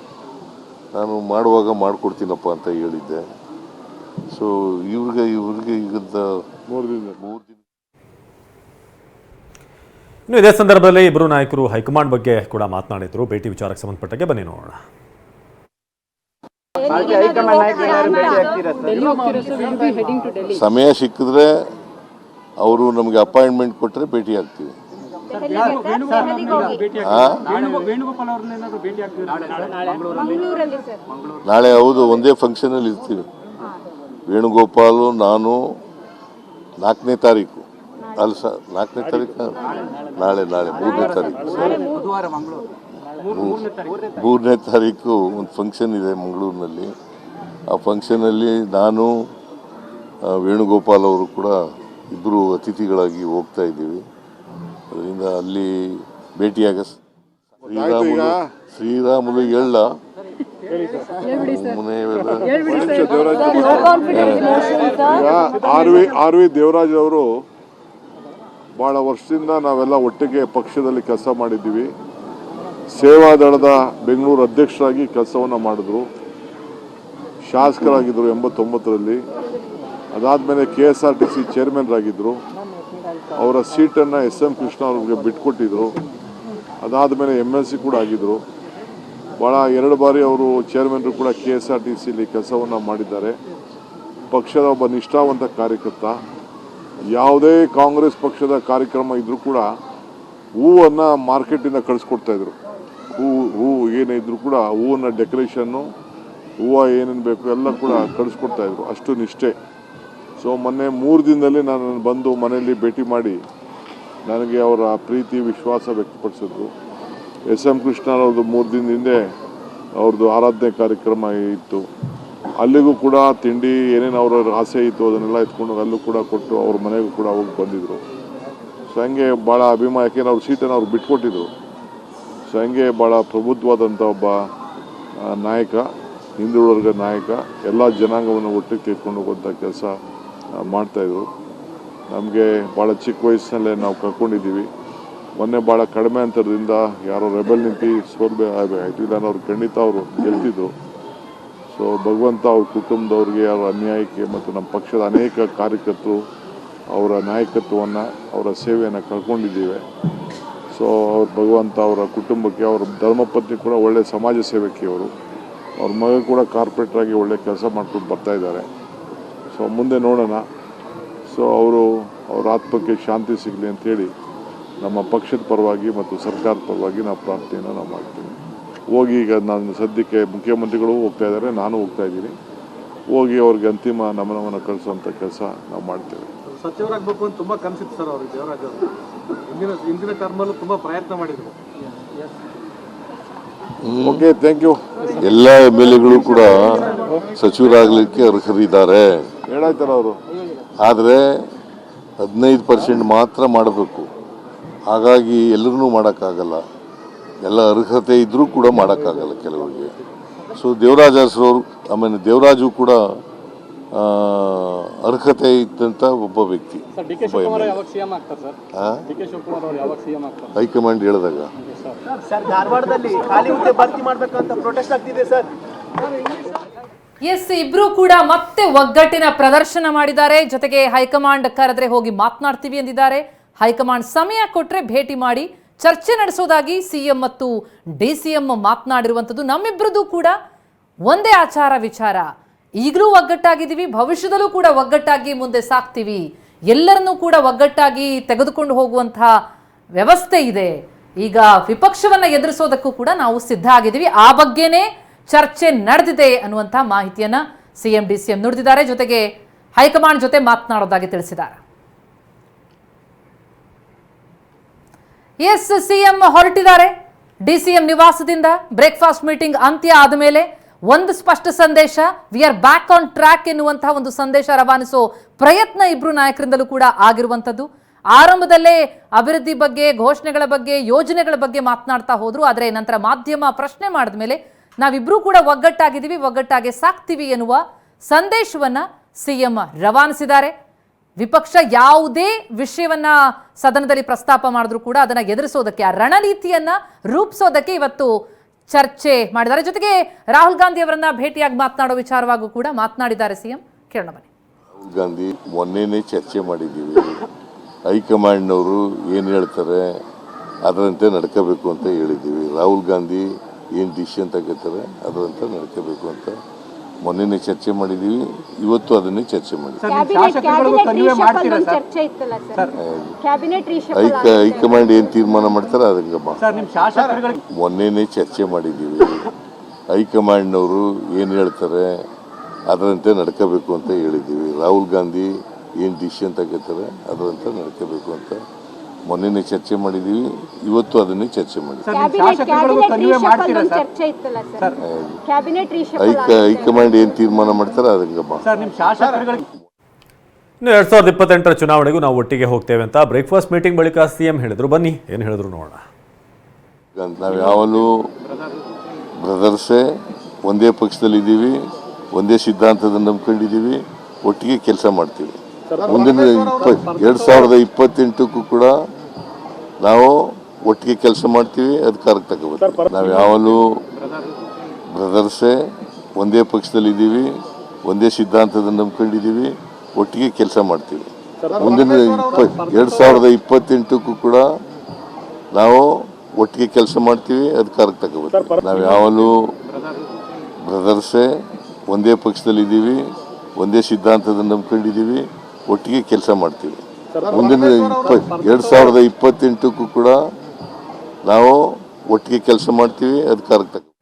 ನಾನು ಮಾಡುವಾಗ ಮಾಡಿಕೊಡ್ತೀನಪ್ಪ ಅಂತ ಹೇಳಿದ್ದೆ. ಸೊ ಇವ್ರಿಗೆ ಈಗಂತ 3 ದಿನ. ಇನ್ನು ಇದೇ ಸಂದರ್ಭದಲ್ಲಿ ಇಬ್ಬರು ನಾಯಕರು ಹೈಕಮಾಂಡ್ ಬಗ್ಗೆ ಕೂಡ ಮಾತನಾಡಿದ್ರು. ಭೇಟಿ ವಿಚಾರಕ್ಕೆ ಸಂಬಂಧಪಟ್ಟಂಗೆ ಬನ್ನಿ ನೋಡೋಣ. ಸಮಯ ಸಿಕ್ಕಿದ್ರೆ ಅವರು ನಮಗೆ ಅಪಾಯಿಂಟ್ಮೆಂಟ್ ಕೊಟ್ಟರೆ ಭೇಟಿ ಆಗ್ತೀವಿ. ನಾಳೆ ಹೌದು, ಒಂದೇ ಫಂಕ್ಷನ್ ಅಲ್ಲಿ ಇರ್ತೀವಿ. ವೇಣುಗೋಪಾಲು, ನಾನು 4ನೇ ತಾರೀಕು ಅಲ್ಲ ಸರ್, 4ನೇ ತಾರೀಕು ನಾಳೆ 3ನೇ ತಾರೀಕು 3ನೇ ತಾರೀಕು ಒಂದು ಫಂಕ್ಷನ್ ಇದೆ ಮಂಗಳೂರಿನಲ್ಲಿ. ಆ ಫಂಕ್ಷನಲ್ಲಿ ನಾನು, ವೇಣುಗೋಪಾಲ್ ಅವರು ಕೂಡ ಇಬ್ಬರು ಅತಿಥಿಗಳಾಗಿ ಹೋಗ್ತಾ ಇದ್ದೀವಿ. ಅದರಿಂದ ಅಲ್ಲಿ ಭೇಟಿಯಾಗ ಶ್ರೀರಾಮುಲು ಹೇಳ ಆರ್ ವಿ ದೇವರಾಜ್ ಅವರು ಬಹಳ ವರ್ಷದಿಂದ ನಾವೆಲ್ಲ ಒಟ್ಟಿಗೆ ಪಕ್ಷದಲ್ಲಿ ಕೆಲಸ ಮಾಡಿದ್ದೀವಿ. ಸೇವಾದಳದ ಬೆಂಗಳೂರು ಅಧ್ಯಕ್ಷರಾಗಿ ಕೆಲಸವನ್ನು ಮಾಡಿದ್ರು. ಶಾಸಕರಾಗಿದ್ದರು 89ರಲ್ಲಿ. ಅದಾದಮೇಲೆ KSRTC ಚೇರ್ಮನ್ರಾಗಿದ್ದರು. ಅವರ ಸೀಟನ್ನು SM ಕೃಷ್ಣ ಅವ್ರಿಗೆ ಬಿಟ್ಕೊಟ್ಟಿದ್ರು. ಅದಾದಮೇಲೆ MLC ಕೂಡ ಆಗಿದ್ದರು. ಭಾಳ 2 ಬಾರಿ ಅವರು ಚೇರ್ಮನ್ರು ಕೂಡ KSRTCಲಿ ಕೆಲಸವನ್ನು ಮಾಡಿದ್ದಾರೆ. ಪಕ್ಷದ ಒಬ್ಬ ನಿಷ್ಠಾವಂತ ಕಾರ್ಯಕರ್ತ. ಯಾವುದೇ ಕಾಂಗ್ರೆಸ್ ಪಕ್ಷದ ಕಾರ್ಯಕ್ರಮ ಇದ್ದರೂ ಕೂಡ ಹೂವನ್ನು ಮಾರ್ಕೆಟಿಂದ ಕಳಿಸ್ಕೊಡ್ತಾಯಿದ್ರು. ಹೂ ಏನೇ ಇದ್ರೂ ಕೂಡ ಹೂವನ್ನು ಡೆಕೋರೇಷನ್ನು, ಹೂವು ಏನೇನು ಬೇಕು ಎಲ್ಲ ಕೂಡ ಕಳಿಸ್ಕೊಡ್ತಾಯಿದ್ರು. ಅಷ್ಟು ನಿಷ್ಠೆ. ಸೊ ಮೊನ್ನೆ 3 ದಿನದಲ್ಲಿ ನಾನು ಬಂದು ಮನೆಯಲ್ಲಿ ಭೇಟಿ ಮಾಡಿ ನನಗೆ ಅವರ ಪ್ರೀತಿ ವಿಶ್ವಾಸ ವ್ಯಕ್ತಪಡಿಸಿದ್ರು. SM ಕೃಷ್ಣರವ್ರದ್ದು 3 ದಿನದ ಹಿಂದೆ ಅವ್ರದ್ದು ಆರಾಧನೆ ಕಾರ್ಯಕ್ರಮ ಇತ್ತು. ಅಲ್ಲಿಗೂ ಕೂಡ ತಿಂಡಿ ಏನೇನು ಅವರ ಆಸೆ ಇತ್ತು ಅದನ್ನೆಲ್ಲ ಎತ್ಕೊಂಡು ಅಲ್ಲೂ ಕೂಡ ಕೊಟ್ಟು ಅವ್ರ ಮನೆಗೂ ಕೂಡ ಹೋಗಿ ಬಂದಿದ್ದರು. ಸೊ ಹಂಗೆ ಭಾಳ ಅಭಿಮಾನ, ಯಾಕೆಂದ್ರೆ ಅವ್ರ ಸೀಟನ್ನು ಅವ್ರು ಬಿಟ್ಕೊಟ್ಟಿದ್ರು. ಸೊ ಹಂಗೆ ಭಾಳ ಪ್ರಬುದ್ಧವಾದಂಥ ಒಬ್ಬ ನಾಯಕ, ಹಿಂದುಳಿದ ನಾಯಕ. ಎಲ್ಲ ಜನಾಂಗವನ್ನು ಒಟ್ಟಿಗೆ ತೆಗೆದುಕೊಂಡು ಹೋಗುವಂಥ ಕೆಲಸ ಮಾಡ್ತಾಯಿದ್ರು. ನಮಗೆ ಭಾಳ ಚಿಕ್ಕ ವಯಸ್ಸಿನಲ್ಲೇ ನಾವು ಕರ್ಕೊಂಡಿದ್ದೀವಿ. ಮೊನ್ನೆ ಭಾಳ ಕಡಿಮೆ ಅಂತರದಿಂದ ಯಾರೋ ರೆಬೆಲ್ ನಿಂತು ಸೋಲ್ಬೇಕಾಯ್ತು, ನಾನು ಅವ್ರು ಖಂಡಿತ ಅವರು ಗೆಲ್ತಿದ್ರು. ಸೊ ಭಗವಂತ ಅವ್ರ ಕುಟುಂಬದವ್ರಿಗೆ ಅವರ ಅನ್ಯಾಯಕ್ಕೆ ಮತ್ತು ನಮ್ಮ ಪಕ್ಷದ ಅನೇಕ ಕಾರ್ಯಕರ್ತರು ಅವರ ನಾಯಕತ್ವವನ್ನು ಅವರ ಸೇವೆಯನ್ನು ಕಳ್ಕೊಂಡಿದ್ದೀವಿ. ಸೊ ಅವ್ರ ಭಗವಂತ ಅವರ ಕುಟುಂಬಕ್ಕೆ, ಅವರ ಧರ್ಮಪತ್ನಿ ಕೂಡ ಒಳ್ಳೆಯ ಸಮಾಜ ಸೇವಕಿ ಅವರು, ಅವ್ರ ಮಗ ಕೂಡ ಕಾರ್ಪೊರೇಟ್ರಾಗಿ ಒಳ್ಳೆ ಕೆಲಸ ಮಾಡ್ಕೊಂಡು ಬರ್ತಾಯಿದ್ದಾರೆ. ಸೊ ಮುಂದೆ ನೋಡೋಣ. ಸೊ ಅವ್ರ ಆತ್ಮಕ್ಕೆ ಶಾಂತಿ ಸಿಗಲಿ ಅಂತೇಳಿ ನಮ್ಮ ಪಕ್ಷದ ಪರವಾಗಿ ಮತ್ತು ಸರ್ಕಾರದ ಪರವಾಗಿ ನಾವು ಪ್ರಾರ್ಥನೆಯನ್ನು ನಾವು ಮಾಡ್ತೀವಿ. ಹೋಗಿ ಈಗ ನಾನು ಸದ್ಯಕ್ಕೆ ಮುಖ್ಯಮಂತ್ರಿಗಳು ಹೋಗ್ತಾ ಇದ್ದಾರೆ, ನಾನು ಹೋಗ್ತಾ ಇದ್ದೀನಿ. ಹೋಗಿ ಅವ್ರಿಗೆ ಅಂತಿಮ ನಮನವನ್ನು ಕಳಿಸುವಂಥ ಕೆಲಸ ನಾವು ಮಾಡ್ತೇವೆ. ಸಚಿವರಾಗಬೇಕು ಅಂತ ತುಂಬ ಕನಸಿತ್ತು ಸರ್ ಅವ್ರಿಗೆ, ದೇವರಾಜ್ ಅವರು ಹಿಂದಿನ ಟರ್ಮಲ್ಲೂ ತುಂಬ ಪ್ರಯತ್ನ ಮಾಡಿದರು. Okay, thank you. ಎಲ್ಲ MLAಗಳು ಕೂಡ ಸಚಿವರಾಗಲಿಕ್ಕೆ ಅರ್ಹರಿದ್ದಾರೆ ಹೇಳಾಯ್ತಾರ ಅವರು. ಆದರೆ 15% ಮಾತ್ರ ಮಾಡಬೇಕು. ಹಾಗಾಗಿ ಎಲ್ಲರೂ ಮಾಡೋಕ್ಕಾಗಲ್ಲ, ಎಲ್ಲ ಅರ್ಹತೆ ಇದ್ದರೂ ಕೂಡ ಮಾಡೋಕ್ಕಾಗಲ್ಲ ಕೆಲವರಿಗೆ. ಸೊ ದೇವರಾಜ್ ಅರಸರವರು, ಆಮೇಲೆ ದೇವರಾಜು ಕೂಡ ಅರ್ಹತೆ ಇದ್ದಂಥ ಒಬ್ಬ ವ್ಯಕ್ತಿ. ಹೈಕಮಾಂಡ್ ಹೇಳಿದಾಗ ಧಾರವಾಡದಲ್ಲಿ ಖಾಲಿ ಹುದ್ದೆ ಭರ್ತಿ ಮಾಡಬೇಕಂತ ಪ್ರೊಟೆಸ್ಟ್ ಆಗ್ತಿದೆ ಸರ್. ಎಸ್, ಇಬ್ರು ಕೂಡ ಮತ್ತೆ ಒಗ್ಗಟ್ಟಿನ ಪ್ರದರ್ಶನ ಮಾಡಿದ್ದಾರೆ. ಜೊತೆಗೆ ಹೈಕಮಾಂಡ್ ಕರೆದ್ರೆ ಹೋಗಿ ಮಾತನಾಡ್ತೀವಿ ಎಂದಿದ್ದಾರೆ. ಹೈಕಮಾಂಡ್ ಸಮಯ ಕೊಟ್ರೆ ಭೇಟಿ ಮಾಡಿ ಚರ್ಚೆ ನಡೆಸೋದಾಗಿ ಸಿಎಂ ಮತ್ತು DCM ಮಾತನಾಡಿರುವಂಥದ್ದು. ನಮ್ಮಿಬ್ಬರದು ಕೂಡ ಒಂದೇ ಆಚಾರ ವಿಚಾರ, ಈಗಲೂ ಒಗ್ಗಟ್ಟಾಗಿದ್ದೀವಿ, ಭವಿಷ್ಯದಲ್ಲೂ ಕೂಡ ಒಗ್ಗಟ್ಟಾಗಿ ಮುಂದೆ ಸಾಕ್ತೀವಿ, ಎಲ್ಲರನ್ನೂ ಕೂಡ ಒಗ್ಗಟ್ಟಾಗಿ ತೆಗೆದುಕೊಂಡು ಹೋಗುವಂತಹ ವ್ಯವಸ್ಥೆ ಇದೆ. ಈಗ ವಿಪಕ್ಷವನ್ನ ಎದುರಿಸೋದಕ್ಕೂ ಕೂಡ ನಾವು ಸಿದ್ಧ ಆಗಿದ್ದೀವಿ, ಆ ಬಗ್ಗೆನೇ ಚರ್ಚೆ ನಡೆದಿದೆ ಅನ್ನುವಂಥ ಮಾಹಿತಿಯನ್ನ ಸಿಎಂ DCM ನುಡಿದಿದ್ದಾರೆ. ಜೊತೆಗೆ ಹೈಕಮಾಂಡ್ ಜೊತೆ ಮಾತನಾಡೋದಾಗಿ ತಿಳಿಸಿದ್ದಾರೆ. ಎಸ್, ಸಿಎಂ ಹೊರಟಿದ್ದಾರೆ DCM ನಿವಾಸದಿಂದ. ಬ್ರೇಕ್ಫಾಸ್ಟ್ ಮೀಟಿಂಗ್ ಅಂತ್ಯ ಆದ ಮೇಲೆ ಒಂದು ಸ್ಪಷ್ಟ ಸಂದೇಶ, we are back on track ಎನ್ನುವಂತಹ ಒಂದು ಸಂದೇಶ ರವಾನಿಸೋ ಪ್ರಯತ್ನ ಇಬ್ರು ನಾಯಕರಿಂದಲೂ ಕೂಡ ಆಗಿರುವಂಥದ್ದು. ಆರಂಭದಲ್ಲೇ ಅಭಿವೃದ್ಧಿ ಬಗ್ಗೆ, ಘೋಷಣೆಗಳ ಬಗ್ಗೆ, ಯೋಜನೆಗಳ ಬಗ್ಗೆ ಮಾತನಾಡ್ತಾ ಹೋದ್ರು. ಆದರೆ ನಂತರ ಮಾಧ್ಯಮ ಪ್ರಶ್ನೆ ಮಾಡಿದ ಮೇಲೆ ನಾವಿಬ್ರು ಕೂಡ ಒಗ್ಗಟ್ಟಾಗಿದ್ದೀವಿ, ಒಗ್ಗಟ್ಟಾಗಿ ಸಾಕ್ತೀವಿ ಎನ್ನುವ ಸಂದೇಶವನ್ನ ಸಿಎಂ ರವಾನಿಸಿದ್ದಾರೆ. ವಿಪಕ್ಷ ಯಾವುದೇ ವಿಷಯವನ್ನ ಸದನದಲ್ಲಿ ಪ್ರಸ್ತಾಪ ಮಾಡಿದ್ರು ಕೂಡ ಅದನ್ನ ಎದುರಿಸೋದಕ್ಕೆ, ಆ ರಣನೀತಿಯನ್ನ ರೂಪಿಸೋದಕ್ಕೆ ಇವತ್ತು ಚರ್ಚೆ ಮಾಡಿದ್ದಾರೆ. ಜೊತೆಗೆ ರಾಹುಲ್ ಗಾಂಧಿ ಅವರನ್ನ ಭೇಟಿಯಾಗಿ ಮಾತನಾಡೋ ವಿಚಾರವಾಗೂ ಕೂಡ ಮಾತನಾಡಿದ್ದಾರೆ ಸಿಎಂ. ಕೇಳೋಣ ಬನ್ನಿ. ರಾಹುಲ್ ಗಾಂಧಿ ಮೊನ್ನೆನೇ ಚರ್ಚೆ ಮಾಡಿದ್ದೀವಿ. ಹೈಕಮಾಂಡ್ನವರು ಏನು ಹೇಳ್ತಾರೆ ಅದರಂತೆ ನಡ್ಕೋಬೇಕು ಅಂತ ಹೇಳಿದ್ದೀವಿ. ರಾಹುಲ್ ಗಾಂಧಿ ಏನು ಡಿಸಿಷನ್ ತಗೋತಾರೆ ಅದರಂತೆ ನಡ್ಕೋಬೇಕು ಅಂತ ಮೊನ್ನೆನೇ ಚರ್ಚೆ ಮಾಡಿದ್ದೀವಿ. ಇವತ್ತು ಅದನ್ನೇ ಚರ್ಚೆ ಮಾಡಿದ್ದೀವಿ. ಹೈಕಮಾಂಡ್ ಏನು ತೀರ್ಮಾನ ಮಾಡ್ತಾರೆ ಅದಕ್ಕೆ ಮೊನ್ನೆನೇ ಚರ್ಚೆ ಮಾಡಿದ್ದೀವಿ. ಹೈಕಮಾಂಡ್ನವರು ಏನು ಹೇಳ್ತಾರೆ ಅದರಂತೆ ನಡ್ಕೋಬೇಕು ಅಂತ ಹೇಳಿದ್ದೀವಿ. ರಾಹುಲ್ ಗಾಂಧಿ ಏನು ಡಿಸಿಷನ್ ತಗೋತಾರೆ ಅದರಂತೆ ನಡ್ಕೋಬೇಕು ಅಂತ ಮೊನ್ನೆನೇ ಚರ್ಚೆ ಮಾಡಿದ್ದೀವಿ. ಇವತ್ತು ಅದನ್ನೇ ಚರ್ಚೆ ಮಾಡಿದ್ದೀವಿ. ಹೈಕಮಾಂಡ್ ಏನು ತೀರ್ಮಾನ ಮಾಡ್ತಾರೆ ಅದಕ್ಕೆ ಇನ್ನು 2028 ಚುನಾವಣೆಗೂ ನಾವು ಒಟ್ಟಿಗೆ ಹೋಗ್ತೇವೆ ಅಂತ ಬ್ರೇಕ್ಫಾಸ್ಟ್ ಮೀಟಿಂಗ್ ಬಳಿಕ ಸಿಎಂ ಹೇಳಿದ್ರು. ಬನ್ನಿ ಏನು ಹೇಳಿದ್ರು ನೋಡೋಣ. ನಾವು ಯಾವಾಗಲೂ ಬ್ರದರ್ಸೇ, ಒಂದೇ ಪಕ್ಷದಲ್ಲಿದ್ದೀವಿ, ಒಂದೇ ಸಿದ್ಧಾಂತದ ನಂಬ್ಕೊಂಡಿದ್ದೀವಿ, ಒಟ್ಟಿಗೆ ಕೆಲಸ ಮಾಡ್ತೀವಿ. ಮುಂದಿನ 2028ಕ್ಕೂ ಕೂಡ ನಾವು ಒಟ್ಟಿಗೆ ಕೆಲಸ ಮಾಡ್ತೀವಿ, ಅಧಿಕಾರಕ್ಕೆ ತಗೋಬೇಕು. ನಾವು ಯಾವಾಗಲೂ ಬ್ರದರ್ಸೇ, ಒಂದೇ ಪಕ್ಷದಲ್ಲಿದ್ದೀವಿ, ಒಂದೇ ಸಿದ್ಧಾಂತದ ನಂಬ್ಕೊಂಡಿದ್ದೀವಿ, ಒಟ್ಟಿಗೆ ಕೆಲಸ ಮಾಡ್ತೀವಿ. ಮುಂದಿನ 2028ಕ್ಕೂ ಕೂಡ ನಾವು ಒಟ್ಟಿಗೆ ಕೆಲಸ ಮಾಡ್ತೀವಿ, ಅಧಿಕಾರಕ್ಕೆ ತಗೋಬೇಕು. ನಾವು ಯಾವಾಗಲೂ ಬ್ರದರ್ಸೇ, ಒಂದೇ ಪಕ್ಷದಲ್ಲಿದ್ದೀವಿ, ಒಂದೇ ಸಿದ್ಧಾಂತದ ನಂಬ್ಕೊಂಡಿದ್ದೀವಿ, ಒಟ್ಟಿಗೆ ಕೆಲಸ ಮಾಡ್ತೀವಿ. ಮುಂದಿನ 2028ಕ್ಕೂ ಕೂಡ ನಾವು ಒಟ್ಟಿಗೆ ಕೆಲಸ ಮಾಡ್ತೀವಿ, ಅಧಿಕಾರಕ್ಕೆ ತಗೋಬೇಕು.